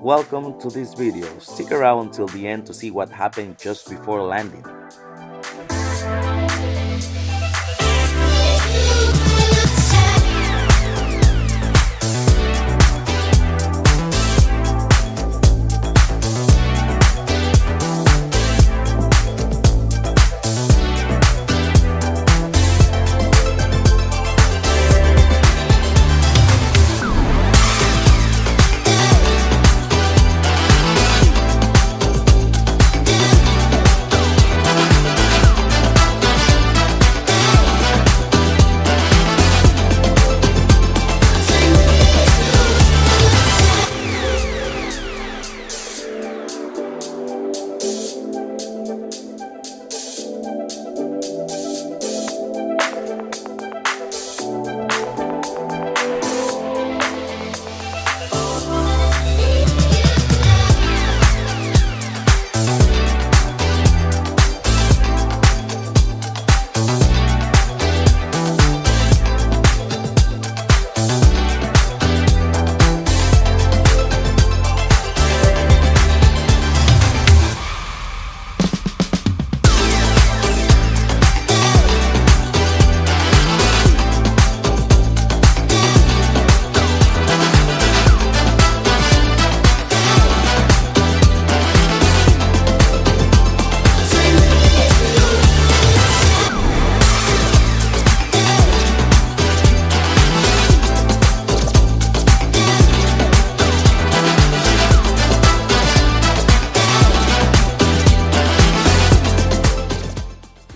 Welcome to this video. Stick around until the end to see what happened just before landing.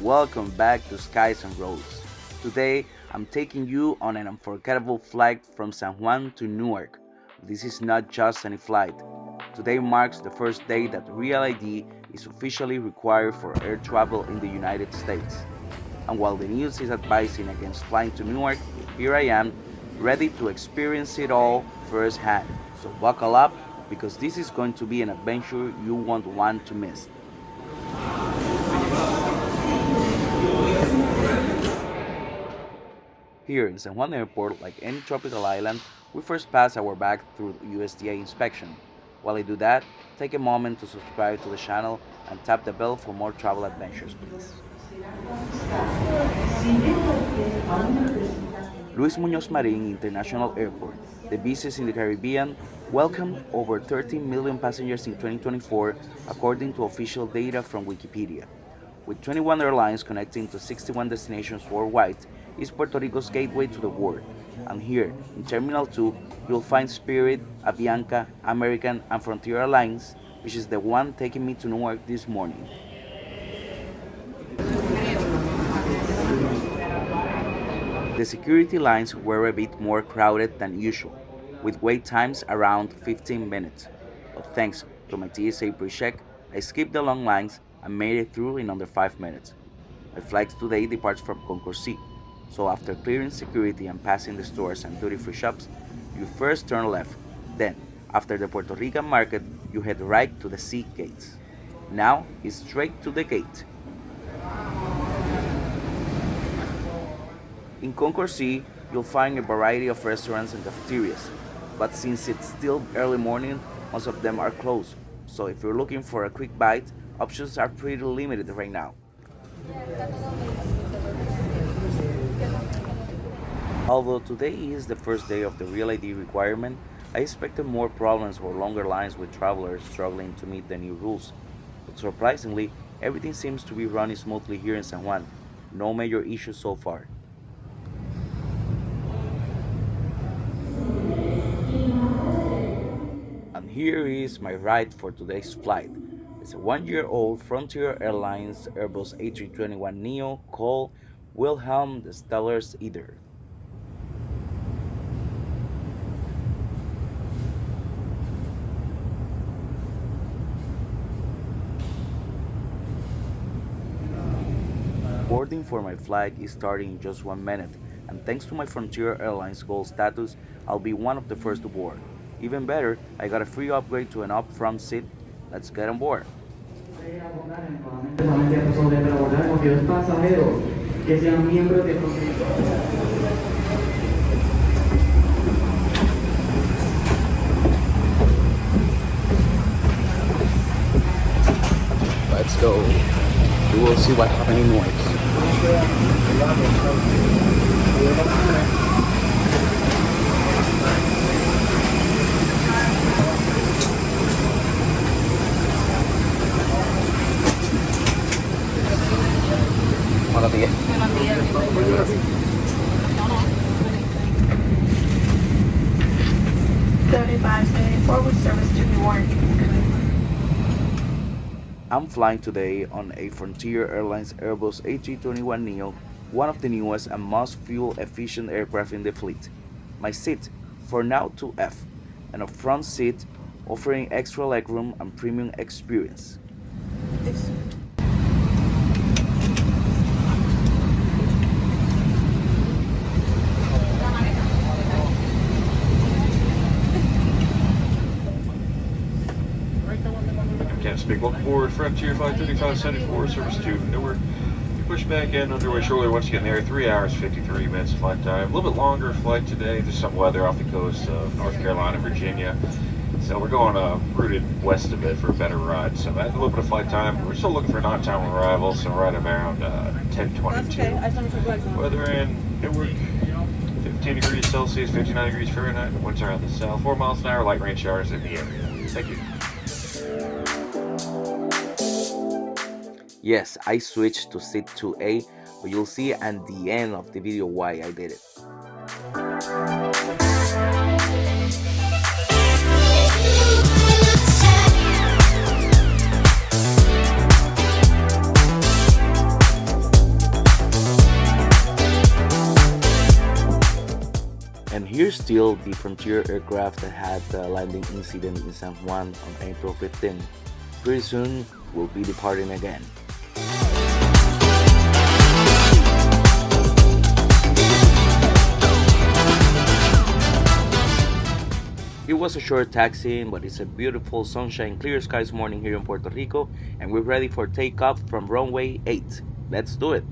Welcome back to Skies and Roads. Today, I'm taking you on an unforgettable flight from San Juan to Newark. This is not just any flight. Today marks the first day that Real ID is officially required for air travel in the United States. And while the news is advising against flying to Newark, here I am, ready to experience it all firsthand. So buckle up, because this is going to be an adventure you won't want to miss. Here in San Juan Airport, like any tropical island, we first pass our bag through USDA inspection. While I do that, take a moment to subscribe to the channel and tap the bell for more travel adventures, please. Luis Muñoz Marin International Airport, the busiest in the Caribbean, welcomed over 13 million passengers in 2024, according to official data from Wikipedia. With 21 airlines connecting to 61 destinations worldwide, is Puerto Rico's gateway to the world. And here, in Terminal 2, you'll find Spirit, Avianca, American, and Frontier Airlines, which is the one taking me to Newark this morning. The security lines were a bit more crowded than usual, with wait times around 15 minutes. But thanks to my TSA pre-check, I skipped the long lines and made it through in under 5 minutes. My flight today departs from Concourse C, so after clearing security and passing the stores and duty-free shops, you first turn left. Then, after the Puerto Rican market, you head right to the C gates. Now, it's straight to the gate. In Concourse C, you'll find a variety of restaurants and cafeterias, but since it's still early morning, most of them are closed. So if you're looking for a quick bite, options are pretty limited right now. Although today is the first day of the Real ID requirement, I expected more problems or longer lines with travelers struggling to meet the new rules. But surprisingly, everything seems to be running smoothly here in San Juan. No major issues so far. And here is my ride for today's flight. It's a 1-year-old Frontier Airlines Airbus A321neo called Wilhelm the Stellar's Eater. Boarding for my flight is starting in just 1 minute, and thanks to my Frontier Airlines Gold status, I'll be one of the first to board. Even better, I got a free upgrade to an up-front seat. Let's get on board. let's go. We will see what happened in Newark. Buenos días. 7574 with service to Newark. I'm flying today on a Frontier Airlines Airbus A321neo, one of the newest and most fuel-efficient aircraft in the fleet. My seat, for now 2F, and a front seat offering extra legroom and premium experience. Can't speak. Welcome aboard Frontier Flight 3574, service to Newark. You push back in, underway shortly once you get in there. 3 hours, 53 minutes flight time. A little bit longer flight today. There's some weather off the coast of North Carolina, Virginia. So we're going routed west of it for a better ride. So add a little bit of flight time. We're still looking for an on-time arrival, so right around 10:22. Weather in Newark, 15 degrees Celsius, 59 degrees Fahrenheit. Winds are out the south, 4 miles an hour, light rain showers in the area. Thank you. Yes, I switched to seat 2A, but you'll see at the end of the video why I did it. And here's still the Frontier aircraft that had the landing incident in San Juan on April 15. Pretty soon, we'll be departing again. It was a short taxiing, but it's a beautiful sunshine, clear skies morning here in Puerto Rico, and we're ready for takeoff from runway 8. Let's do it!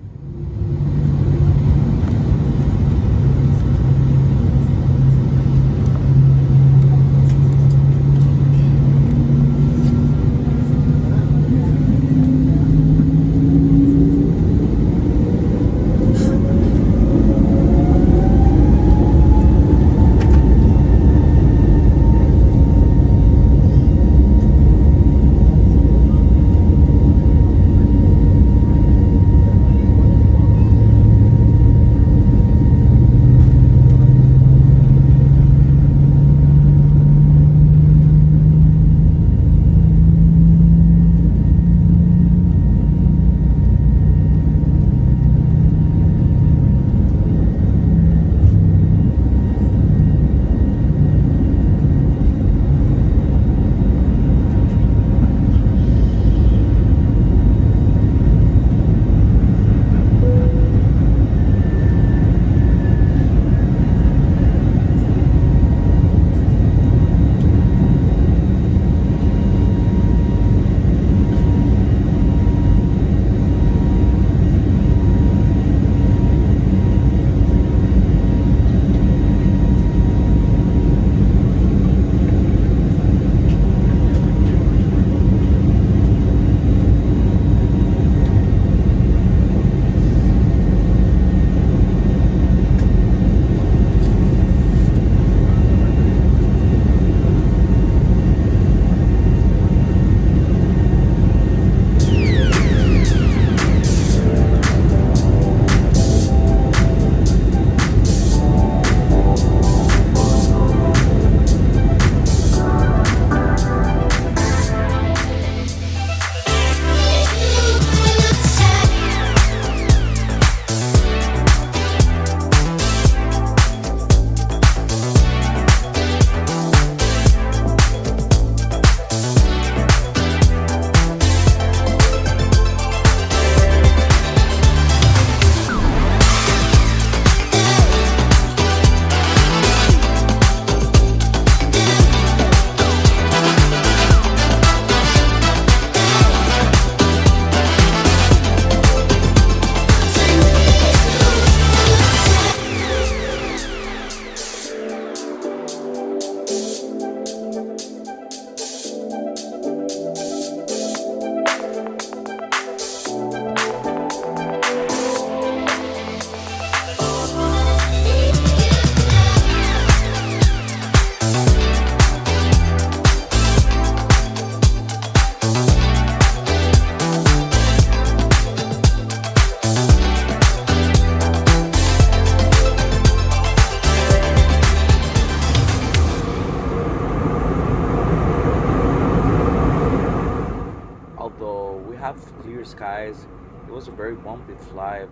clear skies. It was a very bumpy flight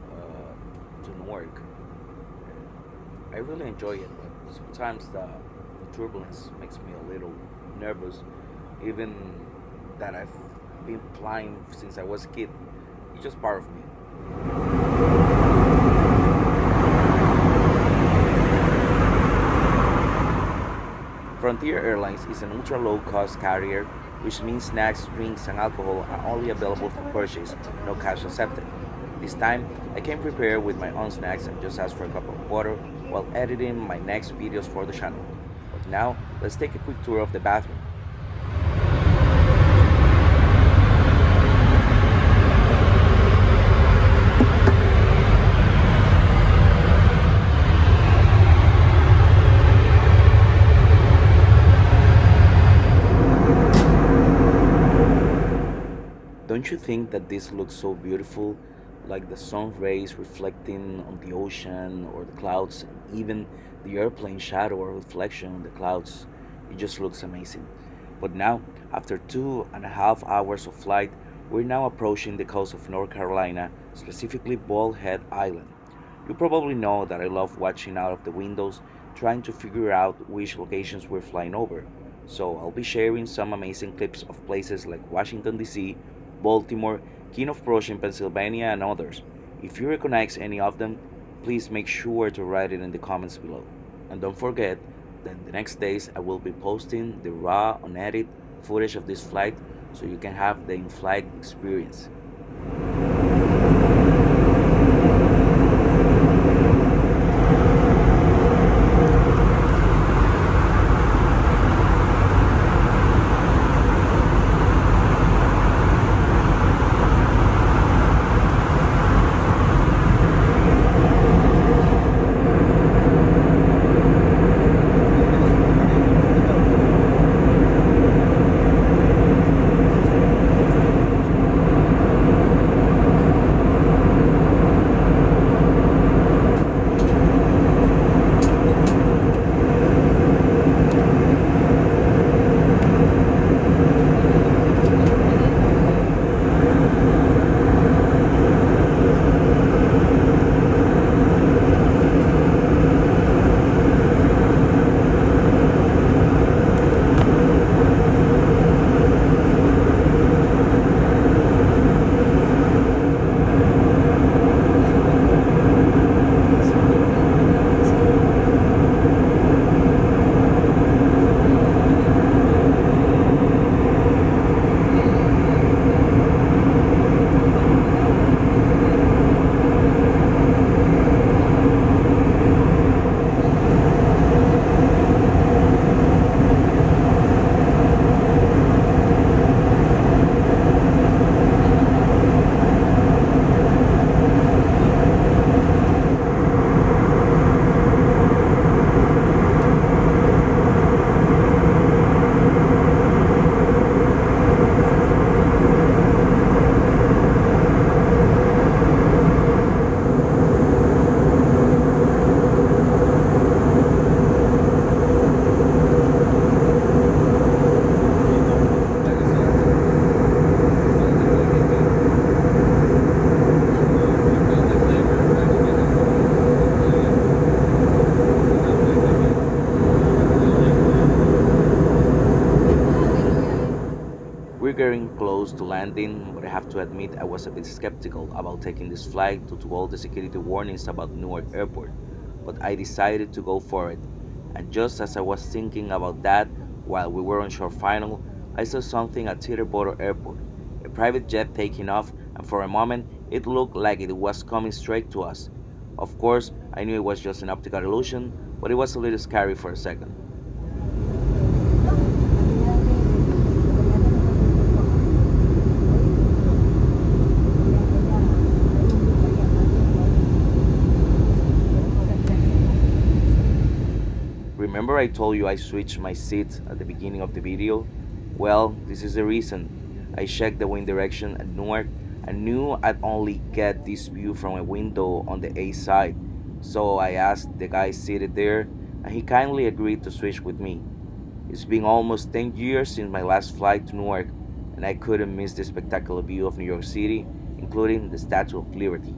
to Newark. I really enjoy it, but sometimes the turbulence makes me a little nervous. Even that I've been flying since I was a kid, it's just part of me. Frontier Airlines is an ultra low cost carrier, which means snacks, drinks, and alcohol are only available for purchase, no cash accepted. This time, I came prepared with my own snacks and just asked for a cup of water while editing my next videos for the channel. But now, let's take a quick tour of the bathroom. Don't you think that this looks so beautiful? Like the sun rays reflecting on the ocean or the clouds, and even the airplane shadow or reflection on the clouds. It just looks amazing. But now, after 2.5 hours of flight, we're now approaching the coast of North Carolina, specifically Bald Head Island. You probably know that I love watching out of the windows, trying to figure out which locations we're flying over. So I'll be sharing some amazing clips of places like Washington, D.C., Baltimore, King of Prussia in Pennsylvania, and others. If you recognize any of them, please make sure to write it in the comments below. And don't forget that in the next days I will be posting the raw, unedited footage of this flight so you can have the in flight experience. We're getting close to landing, but I have to admit I was a bit skeptical about taking this flight due to all the security warnings about Newark Airport, but I decided to go for it. And just as I was thinking about that while we were on shore final, I saw something at Aeropuerto Airport, a private jet taking off, and for a moment it looked like it was coming straight to us. Of course, I knew it was just an optical illusion, but it was a little scary for a second. Remember I told you I switched my seat at the beginning of the video? Well, this is the reason. I checked the wind direction at Newark and knew I'd only get this view from a window on the A side. So I asked the guy seated there and he kindly agreed to switch with me. It's been almost 10 years since my last flight to Newark and I couldn't miss the spectacular view of New York City including the Statue of Liberty.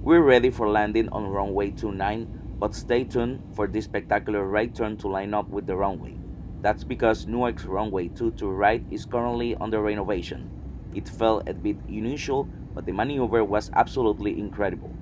We're ready for landing on runway 29, but stay tuned for this spectacular right turn to line up with the runway. That's because Newark's runway 22 right is currently under renovation. It felt a bit unusual, but the maneuver was absolutely incredible.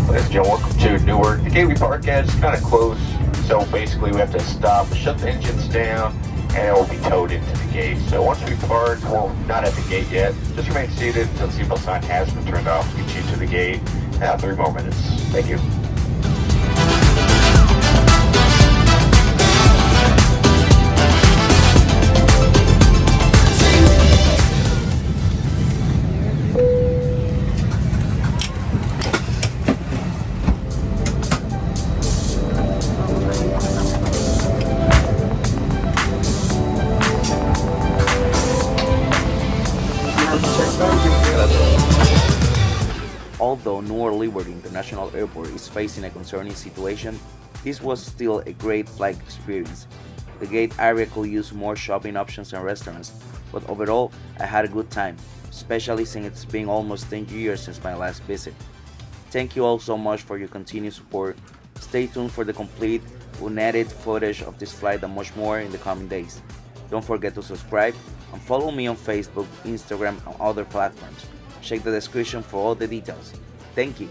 Ladies and gentlemen, welcome to Newark. The gate we park at is kind of close, so basically we have to stop, shut the engines down, and it will be towed into the gate. So once we park, we're not at the gate yet. Just remain seated until the seatbelt sign has been turned off. Get you to the gate. Now 3 more minutes. Thank you. Although Newark Liberty International Airport is facing a concerning situation, this was still a great flight experience. The gate area could use more shopping options and restaurants, but overall I had a good time, especially since it's been almost 10 years since my last visit. Thank you all so much for your continued support. Stay tuned for the complete, unedited footage of this flight and much more in the coming days. Don't forget to subscribe and follow me on Facebook, Instagram, and other platforms. Check the description for all the details. Thank you.